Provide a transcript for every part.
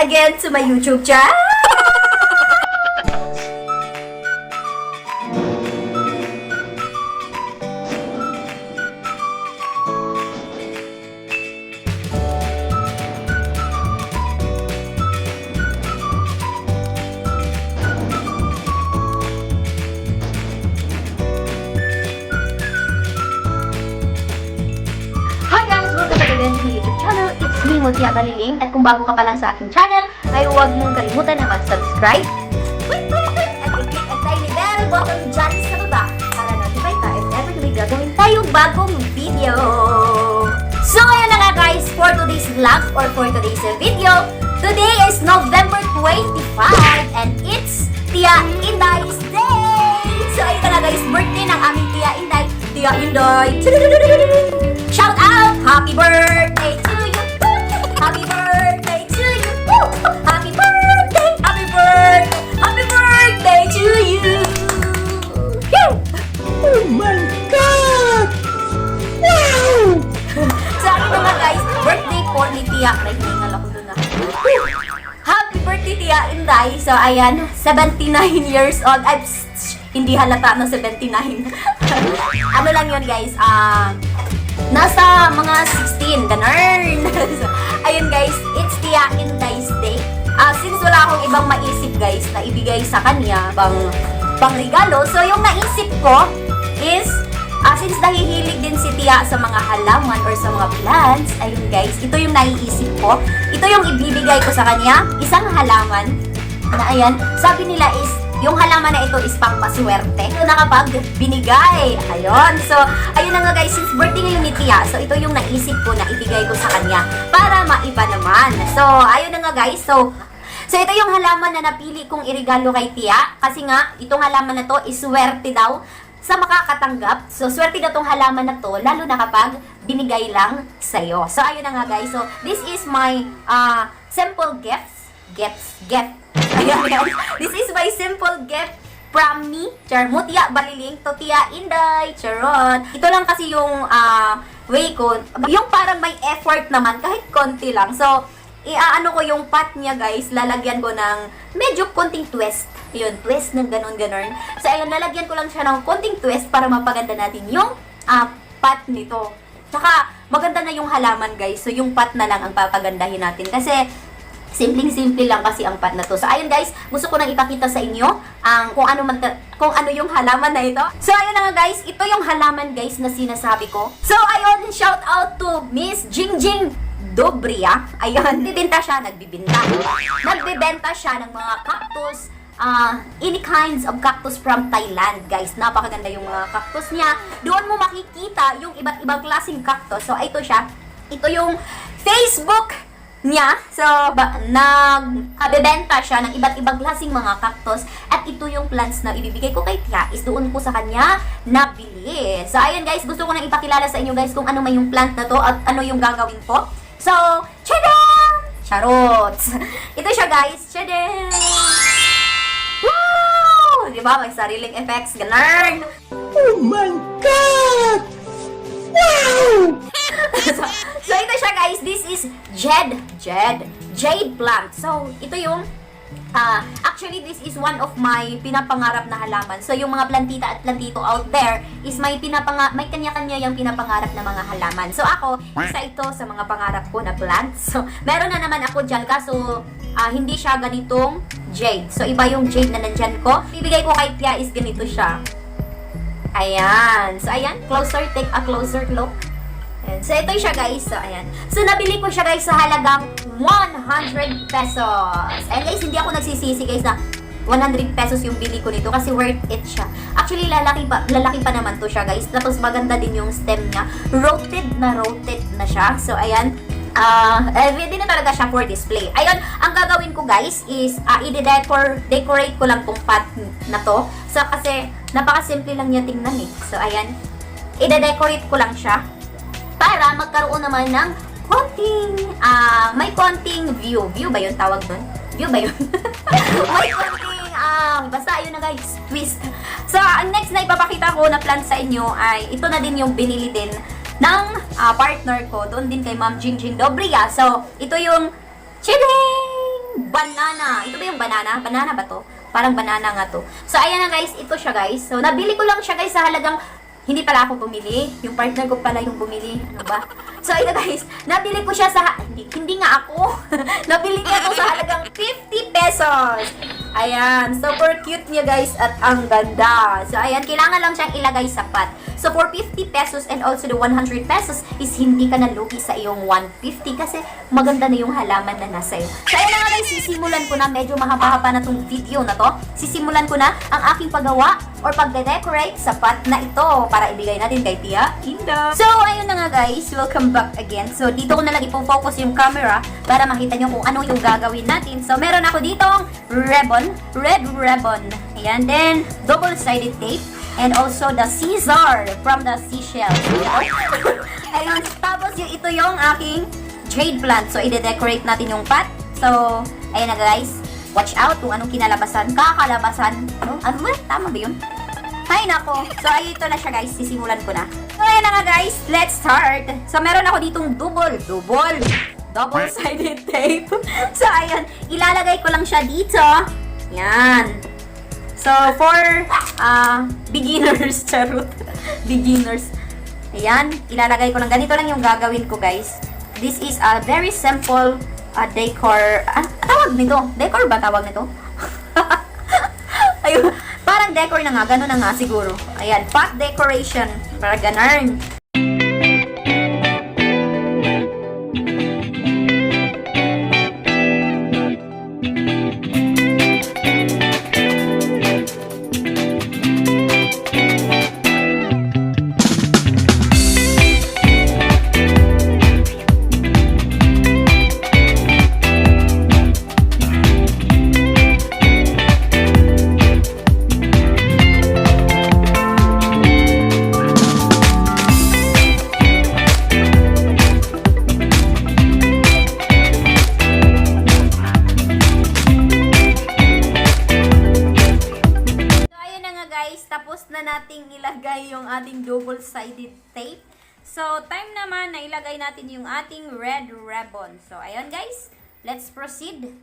again to my YouTube channel. Me, Mutia Baliling, at kung bago ka pa lang sa aking channel, ay huwag mong kalimutan na mag-subscribe at i-click ang tiny bell button dyan sa baba para notify tayo every may gagawin tayong bagong video. So, ayan na nga guys, for today's vlog or for today's video, today is November 25 and it's Tia Inday's Day! So, ayun na nga guys, birthday ng aming Tia Inday. Tia Inday! Shout out! Happy birthday to you! Happy birthday to you! Woo! Happy birthday! Happy birthday! Happy birthday to you! Yay! Oh my God! Wow! Sa akin na nga guys, birthday po ni Tia. May hingal ako dun ah. Happy birthday Tia Inday. So ayan, 79 years old. Ay, hindi halata na 79. Ano lang yun guys, nasa mga 16, ganun. So, ayun guys, it's Tia Inday's Day. Since wala akong ibang maisip guys na ibigay sa kanya pang regalo, so yung naisip ko is, since nahihilig din si Tia sa mga halaman or sa mga plants, ayun guys, ito yung naiisip ko. Ito yung ibibigay ko sa kanya, isang halaman na ayan, sabi nila is, yung halaman na ito is pangpaswerte. Ito na kapag binigay. Ayun. So, ayun na nga guys, since birthday ngayon ni Tia, so ito yung naisip ko na ibigay ko sa kanya para maiba naman. So, ayun na nga guys. So ito yung halaman na napili kong iregalo kay Tia. Kasi nga, itong halaman na to is swerte daw sa makakatanggap. So, swerte na tong halaman na to, lalo na kapag binigay lang sa'yo. So, ayun na nga guys. So, this is my simple gift. Ayan guys, this is my simple gift from me, Mutia Baliling, to Tia Inday, charot. Ito lang kasi yung way ko, yung parang may effort naman, kahit konti lang. So, iaano ko yung pot niya guys, lalagyan ko ng medyo konting twist. Yun, twist ng ganon-ganon. So, ayun, lalagyan ko lang siya ng konting twist para mapaganda natin yung pot nito. Tsaka, maganda na yung halaman guys, so yung pot na lang ang papagandahin natin. Kasi, simpleng-simple lang kasi ang pot na to. So, ayun guys, gusto ko nang ipakita sa inyo kung ano yung halaman na ito. So, ayun na nga guys, ito yung halaman guys na sinasabi ko. So, ayun, shout out to Miss Jingjing Dobria. Ayun, nagbibenta siya ng mga cactus, any kinds of cactus from Thailand, guys. Napakaganda yung mga cactus niya. Doon mo makikita yung iba't ibang klaseng cactus. So, ito siya. Ito yung Facebook niya. So, nagbebenta siya ng iba't ibang klaseng mga cactus. At ito yung plants na ibibigay ko kay Tia is doon ko sa kanya nabili. So, ayun guys, gusto ko nang ipakilala sa inyo guys kung ano man yung plant na to at ano yung gagawin ko. So, tadam! Charots! Ito siya guys. Tadam! Wow! Diba? May sariling effects. Ganun! Oh my God! Wow! So, ito siya guys, this is jade plant. So, ito yung, actually this is one of my pinapangarap na halaman. So, yung mga plantita at plantito out there is may kanya-kanya yung pinapangarap na mga halaman. So, ako, isa ito sa mga pangarap ko na plants. So, meron na naman ako dyan kaso, hindi siya ganitong jade. So, iba yung jade na nandyan ko. Ibigay ko kay Tia is ganito siya. Ayan. So, ayan, take a closer look. Ayan. So, ito siya guys. So, ayan. So, nabili ko siya guys sa halagang 100 pesos. And guys, hindi ako nagsisisi guys na 100 pesos yung bili ko nito kasi worth it siya. Actually, lalaki pa naman to siya guys. Tapos, maganda din yung stem niya. Rotated na siya. So, ayan. Ready na talaga siya for display. Ayun, ang gagawin ko guys is decorate ko lang tong pot na to. So, kasi, napaka-simple lang niya tingnan eh. So, ayan. I-decorate ko lang siya para magkaroon naman ng may konting view. View ba yun tawag doon? View ba yun? May konting, basta ayun na guys, twist. So, ang next na ipapakita ko na plant sa inyo ay, ito na din yung binili din ng partner ko, doon din kay Ma'am Jingjing Dobria. So, ito yung Chilling banana. Ito ba yung banana? Banana ba to? Parang banana nga to. So, ayan na guys. Ito siya guys. So, nabili ko lang siya guys sa halagang hindi pala ako bumili. Yung partner ko pala yung bumili. Ano ba? So, ito guys. Nabili ko siya sa... Hindi nga ako. Nabili niya to sa halagang 50 pesos. Ayan. Super cute niya guys. At ang ganda. So, ayan. Kailangan lang siyang ilagay sa pot. So, for 50 pesos and also the 100 pesos is hindi ka nalugi sa iyong 150 kasi maganda na yung halaman na nasa iyo. So, ayan na nga guys. Sisimulan ko na. Medyo mahaba-haba na tong video na to. Sisimulan ko na ang aking paggawa or pagde-decorate sa pot na ito para ibigay natin kay Tia Inda. So, ayun na nga guys. Welcome back again. So, dito ko na lang ipo-focus yung camera para makita nyo kung ano yung gagawin natin. So, meron ako ditong ribbon. Red ribbon. Ayan. Then, double-sided tape. And also the Caesar from the seashells. Ayun. Tapos, ito yung aking jade plant. So, ide-decorate natin yung pot. So, ayun na guys. Watch out kung anong kinalabasan. Kakalabasan. Ano ba? Tama ba yun? Ay, nako. So, ay, ito na siya, guys. Sisimulan ko na. So, ayan na nga, guys. Let's start. So, meron ako ditong double-sided tape. So, ayan. Ilalagay ko lang siya dito. Yan. So, for beginners, charot. Beginners. Ayan. Ilalagay ko lang. Ganito lang yung gagawin ko, guys. This is a very simple decor. Tawag nito? Decor ba tawag nito? Ayun. Parang decor na nga. Ganun na nga siguro. Ayan. Pot decoration. Para ganun. Tapos na nating ilagay yung ating double-sided tape. So, time naman na ilagay natin yung ating red ribbon. So, ayun guys. Let's proceed.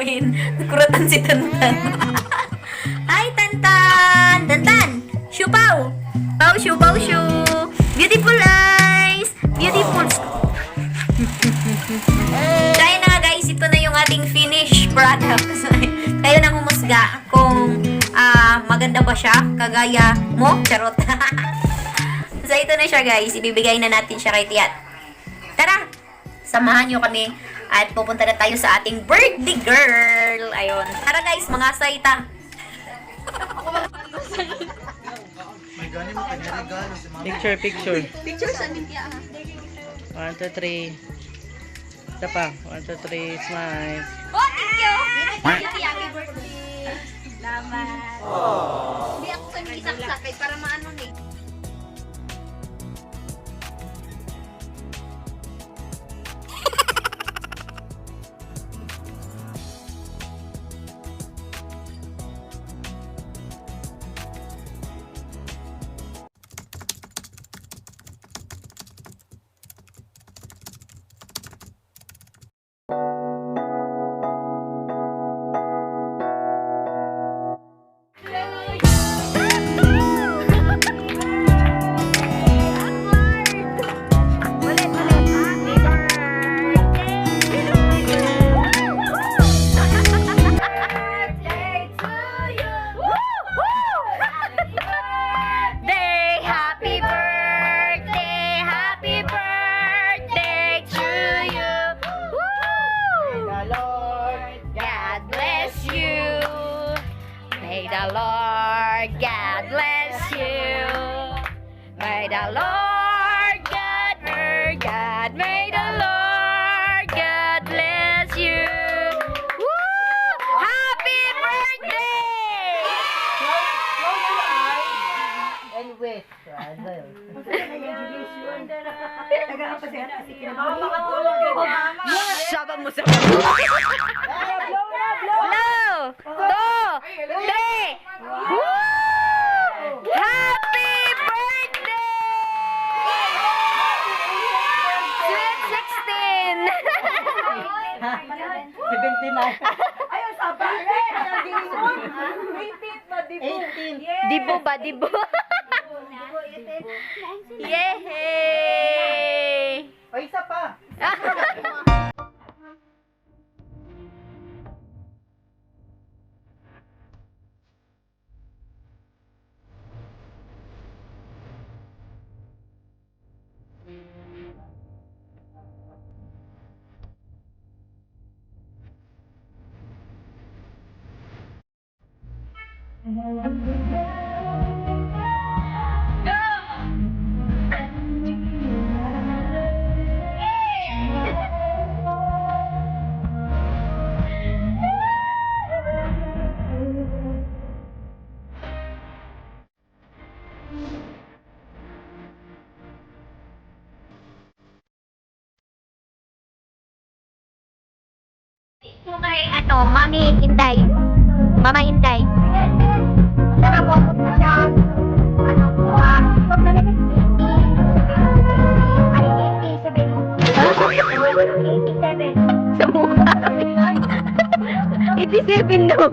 gawin. Kurutan si Tantan. Hi, Tantan! Tantan! Shupaw! Pau, shu, pau, shu! Beautiful eyes! Beautiful! Kaya na nga guys, ito na yung ating finished product. Kayo nang humusga kung maganda ba siya, kagaya mo, charot. So, ito na siya guys. Ibibigay na natin siya kay Tiat. Tara! Samahan nyo kami at pupunta na tayo sa ating birthday girl. Ayun. Tara guys, mga saita. Picture, picture. Picture sa Tiat. 1, 2, 3. Isa pa. 1, 2, 3. Smile. Oh, thank you! Thank you, happy birthday! Salamat! Hindi ako sa sakit para maano eh. May the Lord God bless you. May the Lord God, may the Lord God bless you. Woo! Happy birthday! Sabi mo sa blow! 2, 3! Woo! Happy birthday! Sweet 16! 79. Ayun, saba. Dibo ba? Dibo? Yay! O, isa pa. Ito kay Mami Inday. Mama Inday. Saka po siya. Ay, 87. Sa mukha. 87 no.